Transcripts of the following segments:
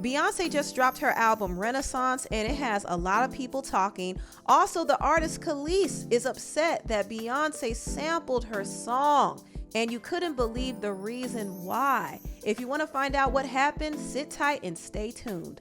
Beyonce just dropped her album Renaissance, and it has a lot of people talking. Also, the artist Kelis is upset that Beyonce sampled her song, and you couldn't believe the reason why. If you want to find out what happened, sit tight and stay tuned.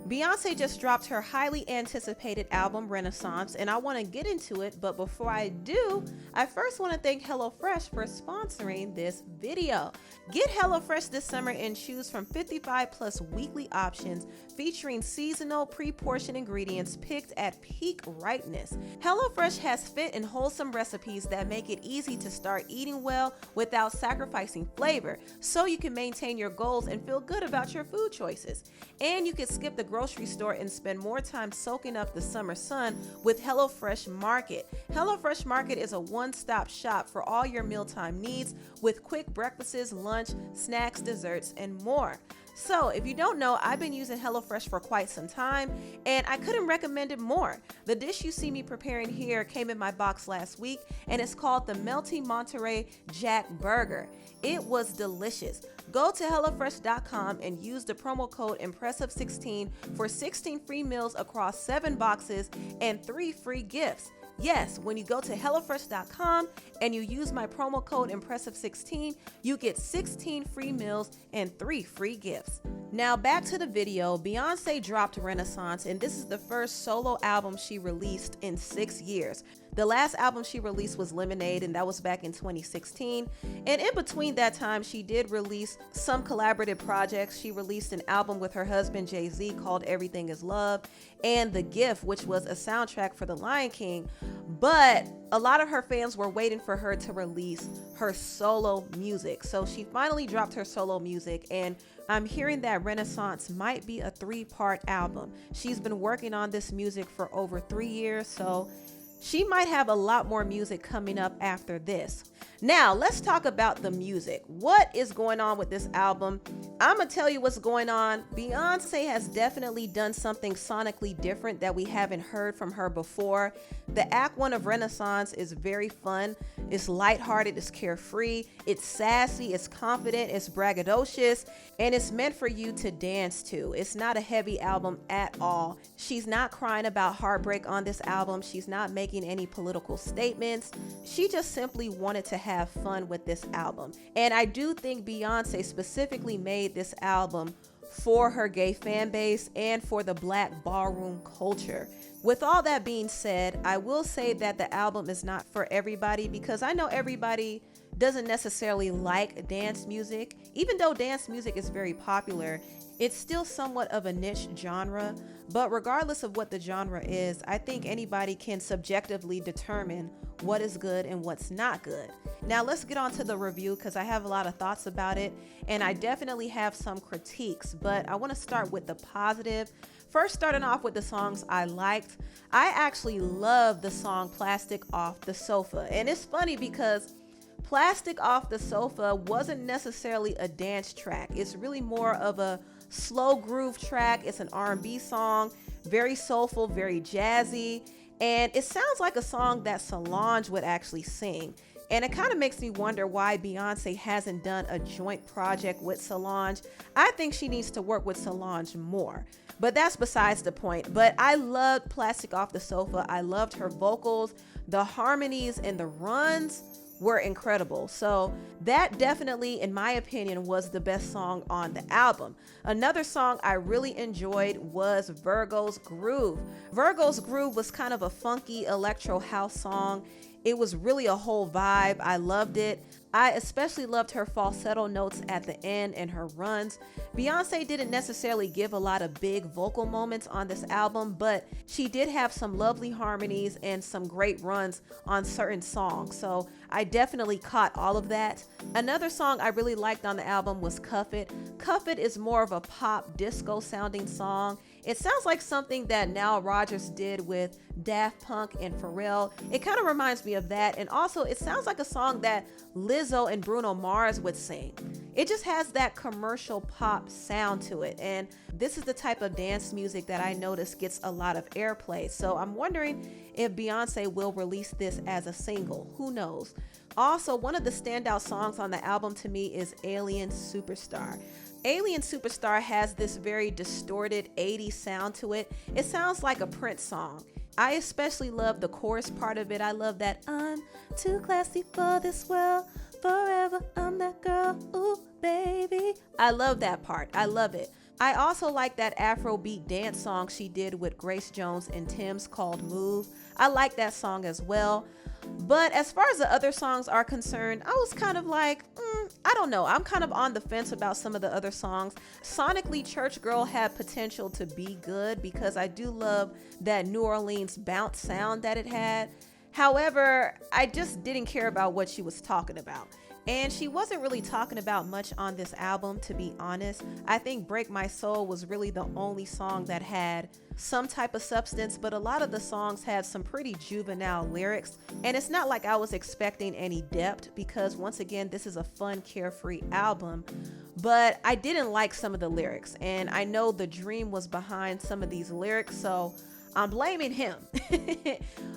Beyonce just dropped her highly anticipated album Renaissance, and I want to get into it, but before I do, I first want to thank HelloFresh for sponsoring this video. Get HelloFresh this summer and choose from 55 plus weekly options featuring seasonal pre-portioned ingredients picked at peak ripeness. HelloFresh has fit and wholesome recipes that make it easy to start eating well without sacrificing flavor, so you can maintain your goals and feel good about your food choices. And you can skip the grocery store and spend more time soaking up the summer sun with HelloFresh Market. HelloFresh Market is a one-stop shop for all your mealtime needs with quick breakfasts, lunch, snacks, desserts, and more. So if you don't know, I've been using HelloFresh for quite some time, and I couldn't recommend it more. The dish you see me preparing here came in my box last week, and it's called the Melty Monterey Jack Burger. It was delicious. Go to HelloFresh.com and use the promo code Empressive16 for 16 free meals across 7 boxes and 3 free gifts. Yes, when you go to HelloFresh.com and you use my promo code Empressive16, you get 16 free meals and 3 free gifts. Now back to the video. Beyonce dropped Renaissance, and this is the first solo album she released in 6 years. The last album she released was Lemonade, and that was back in 2016. And in between that time, she did release some collaborative projects. She released an album with her husband Jay-Z called Everything Is Love, and The Gift, which was a soundtrack for The Lion King. But a lot of her fans were waiting for her to release her solo music. So she finally dropped her solo music, and I'm hearing that Renaissance might be a 3-part album. She's been working on this music for over 3 years, so she might have a lot more music coming up after this. Now, let's talk about the music. What is going on with this album? I'm gonna tell you what's going on. Beyonce has definitely done something sonically different that we haven't heard from her before. The Act 1 of Renaissance is very fun. It's lighthearted, it's carefree, it's sassy, it's confident, it's braggadocious, and it's meant for you to dance to. It's not a heavy album at all. She's not crying about heartbreak on this album. She's not making any political statements. She just simply wanted to have fun with this album. And I do think Beyonce specifically made this album for her gay fan base and for the Black ballroom culture. With all that being said, I will say that the album is not for everybody, because I know everybody doesn't necessarily like dance music. Even though dance music is very popular, it's still somewhat of a niche genre. But regardless of what the genre is, I think anybody can subjectively determine what is good and what's not good. Now let's get on to the review, because I have a lot of thoughts about it, and I definitely have some critiques, but I want to start with the positive. First, starting off with the songs I liked. I actually love the song Plastic Off the Sofa. And it's funny because Plastic Off the Sofa wasn't necessarily a dance track. It's really more of a slow groove track. It's an R&B song, very soulful, very jazzy. And it sounds like a song that Solange would actually sing. And it kind of makes me wonder why Beyonce hasn't done a joint project with Solange. I think she needs to work with Solange more. But that's besides the point. But I loved Plastic Off the Sofa. I loved her vocals. The harmonies and the runs were incredible. So that definitely, in my opinion, was the best song on the album. Another song I really enjoyed was Virgo's Groove. Virgo's Groove was kind of a funky electro house song. It was really a whole vibe. I loved it. I especially loved her falsetto notes at the end and her runs. Beyonce didn't necessarily give a lot of big vocal moments on this album, but she did have some lovely harmonies and some great runs on certain songs. So I definitely caught all of that. Another song I really liked on the album was Cuff It. Cuff It is more of a pop disco sounding song. It sounds like something that Nile Rodgers did with Daft Punk and Pharrell. It kind of reminds me of that. And also it sounds like a song that Lizzo and Bruno Mars would sing. It just has that commercial pop sound to it. And this is the type of dance music that I notice gets a lot of airplay. So I'm wondering if Beyonce will release this as a single. Who knows? Also, one of the standout songs on the album to me is Alien Superstar. Alien Superstar has this very distorted 80s sound to it. It sounds like a Prince song. I especially love the chorus part of it. I love that I'm too classy for this world. Forever I'm that girl. Ooh, baby. I love that part. I love it. I also like that Afrobeat dance song she did with Grace Jones and Tim's called Move. I like that song as well. But as far as the other songs are concerned, I was kind of like, I don't know. I'm kind of on the fence about some of the other songs. Sonically, Church Girl had potential to be good because I do love that New Orleans bounce sound that it had. However, I just didn't care about what she was talking about. And she wasn't really talking about much on this album, to be honest. I think Break My Soul was really the only song that had some type of substance, but a lot of the songs had some pretty juvenile lyrics. And it's not like I was expecting any depth because, once again, this is a fun, carefree album. But I didn't like some of the lyrics, and I know The Dream was behind some of these lyrics, so I'm blaming him.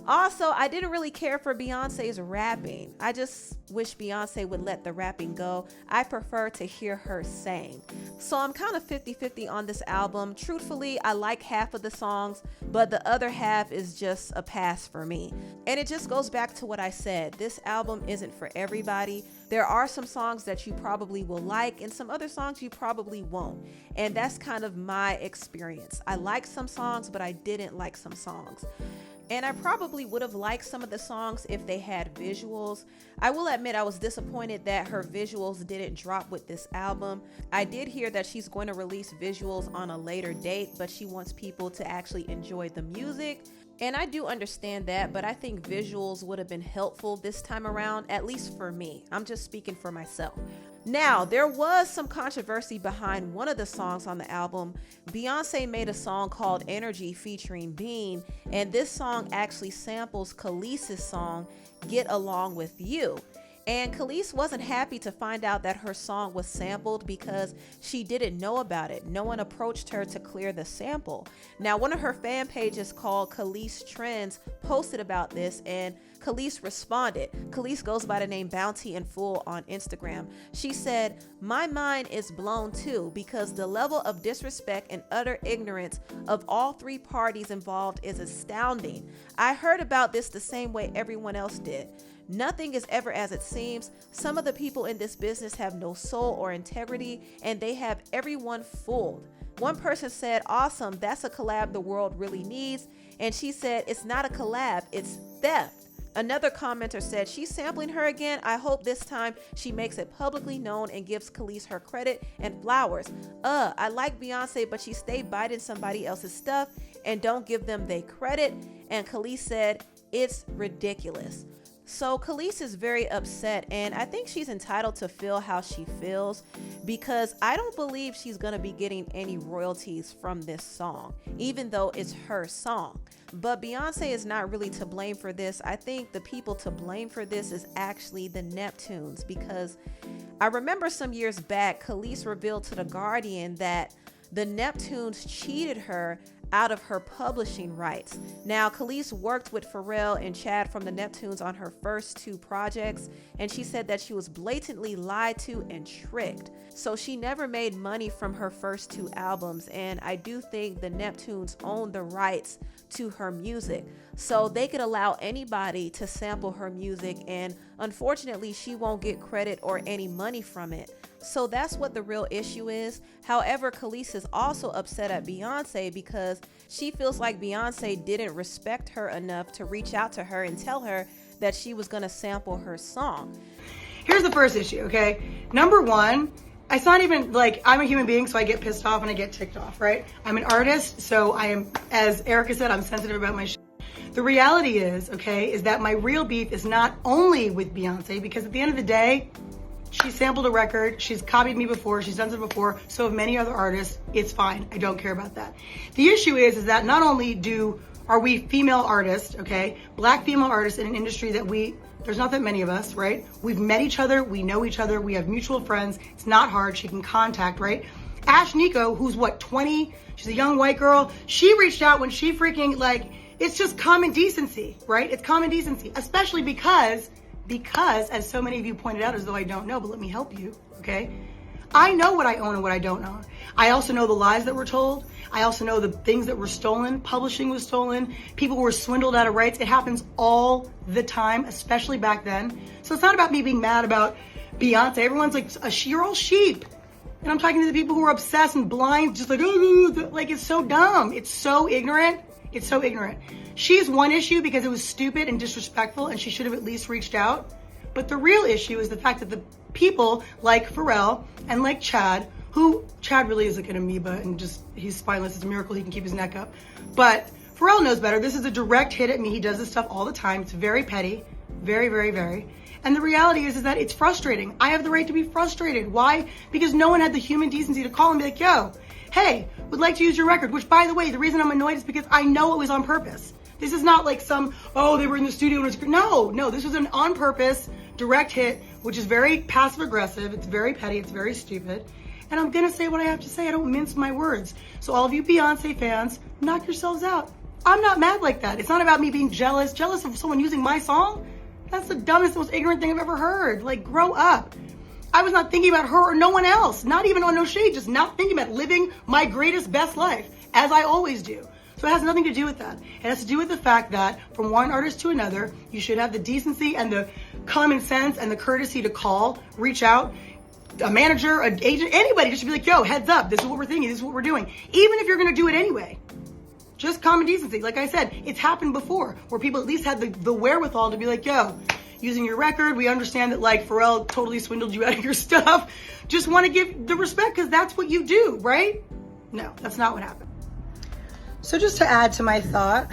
Also, I didn't really care for Beyonce's rapping. I just wish Beyonce would let the rapping go. I prefer to hear her sing. So I'm kind of 50-50 on this album. Truthfully, I like half of the songs, but the other half is just a pass for me. And it just goes back to what I said. This album isn't for everybody. There are some songs that you probably will like and some other songs you probably won't. And that's kind of my experience. I like some songs, but I didn't like some songs. And I probably would have liked some of the songs if they had visuals. I will admit I was disappointed that her visuals didn't drop with this album. I did hear that she's going to release visuals on a later date, but she wants people to actually enjoy the music. And I do understand that, but I think visuals would have been helpful this time around, at least for me. I'm just speaking for myself. Now, there was some controversy behind one of the songs on the album. Beyonce made a song called Energy featuring Bean, and this song actually samples Kelis' song, Get Along With You. And Kelis wasn't happy to find out that her song was sampled because she didn't know about it. No one approached her to clear the sample. Now, one of her fan pages called Kelis Trends posted about this, and Kelis responded. Kelis goes by the name Bounty in Full on Instagram. She said, "My mind is blown too because the level of disrespect and utter ignorance of all three parties involved is astounding. I heard about this the same way everyone else did. Nothing is ever as it seems. Some of the people in this business have no soul or integrity, and they have everyone fooled." One person said, "Awesome, that's a collab the world really needs." And she said, "It's not a collab, it's theft." Another commenter said, "She's sampling her again. I hope this time she makes it publicly known and gives Kelis her credit and flowers. I like Beyonce, but she stay biting somebody else's stuff and don't give them their credit." And Kelis said, "It's ridiculous." So Kelis is very upset, and I think she's entitled to feel how she feels because I don't believe she's going to be getting any royalties from this song, even though it's her song. But Beyonce is not really to blame for this. I think the people to blame for this is actually the Neptunes, because I remember some years back, Kelis revealed to The Guardian that the Neptunes cheated her out of her publishing rights. Now, Kelis worked with Pharrell and Chad from the Neptunes on her first two projects, and she said that she was blatantly lied to and tricked. So she never made money from her first two albums, and I do think the Neptunes own the rights to her music, so they could allow anybody to sample her music, and unfortunately she won't get credit or any money from it. So that's what the real issue is. However, Kelis is also upset at Beyonce because she feels like Beyonce didn't respect her enough to reach out to her and tell her that she was going to sample her song. Here's the first issue, okay? Number one, it's not even like I'm a human being, so I get pissed off and I get ticked off, right? I'm an artist, so I am, as Erica said, I'm sensitive about my shit. The reality is, okay, is that my real beef is not only with Beyonce, because at the end of the day, She sampled a record. She's copied me before. She's done it before. So have many other artists. It's fine. I don't care about that. The issue is that not only are we female artists, okay, black female artists in an industry that there's not that many of us, right? We've met each other. We know each other. We have mutual friends. It's not hard. She can contact, right? Ash Nico, who's 20? She's a young white girl. She reached out when she freaking, it's just common decency, right? It's common decency, especially because, as so many of you pointed out, as though I don't know, but let me help you, okay? I know what I own and what I don't own. I also know the lies that were told. I also know the things that were stolen. Publishing was stolen. People were swindled out of rights. It happens all the time, especially back then. So it's not about me being mad about Beyonce. Everyone's like, you're all sheep. And I'm talking to the people who are obsessed and blind, just it's so dumb. It's so ignorant. It's so ignorant. She's one issue because it was stupid and disrespectful and she should have at least reached out. But the real issue is the fact that the people like Pharrell and like Chad really is like an amoeba and he's spineless. It's a miracle he can keep his neck up. But Pharrell knows better. This is a direct hit at me. He does this stuff all the time. It's very petty. Very, very, very. And the reality is that it's frustrating. I have the right to be frustrated. Why? Because no one had the human decency to call and be like, yo, hey, would like to use your record. Which, by the way, the reason I'm annoyed is because I know it was on purpose. This is not like they were in the studio and it was, no, this was an on purpose direct hit, which is very passive aggressive. It's very petty. It's very stupid. And I'm going to say what I have to say. I don't mince my words. So all of you Beyonce fans, knock yourselves out. I'm not mad like that. It's not about me being jealous of someone using my song. That's the dumbest, most ignorant thing I've ever heard. Grow up. I was not thinking about her or no one else. Not even on no shade. Just not thinking about living my greatest, best life, as I always do. So it has nothing to do with that. It has to do with the fact that from one artist to another, you should have the decency and the common sense and the courtesy to call, reach out, a manager, an agent, anybody, just to be like, yo, heads up, this is what we're thinking, this is what we're doing. Even if you're going to do it anyway. Just common decency. Like I said, it's happened before where people at least had the wherewithal to be like, yo, using your record, we understand that Pharrell totally swindled you out of your stuff. Just want to give the respect because that's what you do, right? No, that's not what happened. So just to add to my thought,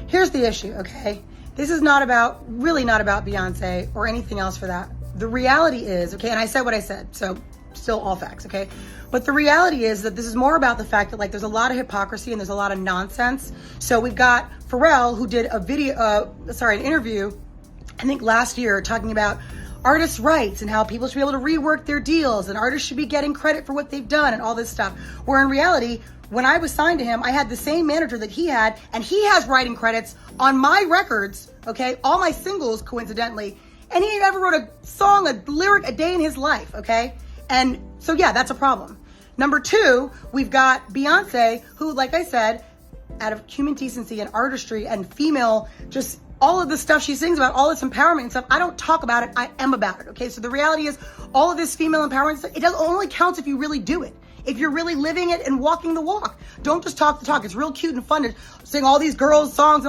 here's the issue, okay? This is really not about Beyonce or anything else for that. The reality is, okay, and I said what I said, so still all facts, okay? But the reality is that this is more about the fact that there's a lot of hypocrisy and there's a lot of nonsense. So we've got Pharrell who did an interview, I think last year, talking about artists' rights and how people should be able to rework their deals and artists should be getting credit for what they've done and all this stuff. Where in reality, when I was signed to him, I had the same manager that he had, and he has writing credits on my records, okay? All my singles, coincidentally. And he never wrote a song, a lyric a day in his life, okay? And so, yeah, that's a problem. Number two, we've got Beyonce, who, like I said, out of human decency and artistry and female, just all of the stuff she sings about, all this empowerment and stuff, I don't talk about it, I am about it, okay? So the reality is, all of this female empowerment stuff, it only counts if you really do it. If you're really living it and walking the walk. Don't just talk the talk. It's real cute and fun to sing all these girls' songs.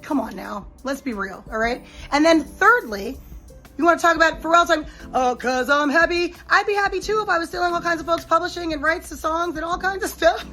Come on now. Let's be real, all right? And then thirdly, you want to talk about Pharrell's time? Oh, cause I'm happy. I'd be happy too if I was stealing all kinds of folks' publishing and rights to songs and all kinds of stuff.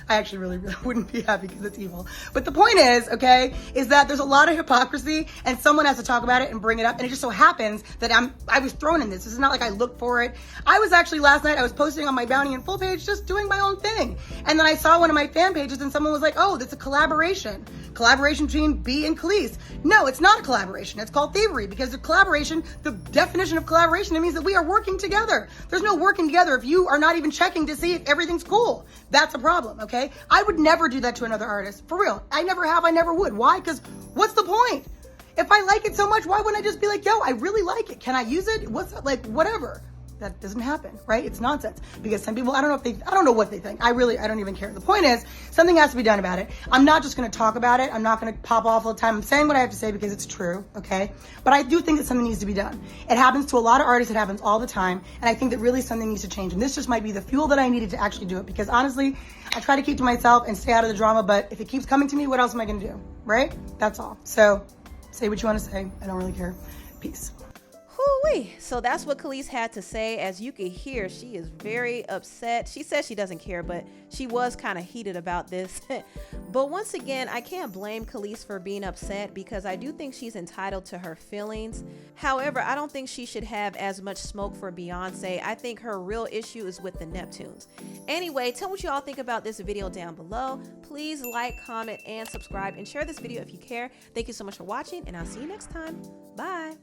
I actually really wouldn't be happy because it's evil. But the point is, okay, is that there's a lot of hypocrisy and someone has to talk about it and bring it up. And it just so happens that I was thrown in this. This is not like I looked for it. I was actually last night, I was posting on my Bounty and Full page, just doing my own thing. And then I saw one of my fan pages and someone was like, oh, that's a collaboration between B and Kelis. No, it's not a collaboration. It's called thievery because the collaboration, the definition of collaboration, it means that we are working together. There's no working together if you are not even checking to see if everything's cool. That's a problem, okay? I would never do that to another artist. For real. I never have, I never would. Why? Because what's the point? If I like it so much, why wouldn't I just be like, yo, I really like it. Can I use it? What's that? Whatever. That doesn't happen, right? It's nonsense. Because some people, I don't know what they think. I don't even care. The point is, something has to be done about it. I'm not just going to talk about it. I'm not going to pop off all the time. I'm saying what I have to say because it's true, okay? But I do think that something needs to be done. It happens to a lot of artists. It happens all the time. And I think that really something needs to change. And this just might be the fuel that I needed to actually do it. Because honestly, I try to keep to myself and stay out of the drama. But if it keeps coming to me, what else am I going to do, right? That's all. So say what you want to say. I don't really care. Peace. Woo-wee. So that's what Kelis had to say. As you can hear, she is very upset. She says she doesn't care, but she was kind of heated about this. But once again, I can't blame Kelis for being upset because I do think she's entitled to her feelings. However, I don't think she should have as much smoke for Beyonce. I think her real issue is with the Neptunes. Anyway, tell me what you all think about this video down below. Please like, comment, and subscribe, and share this video if you care. Thank you so much for watching, and I'll see you next time. Bye.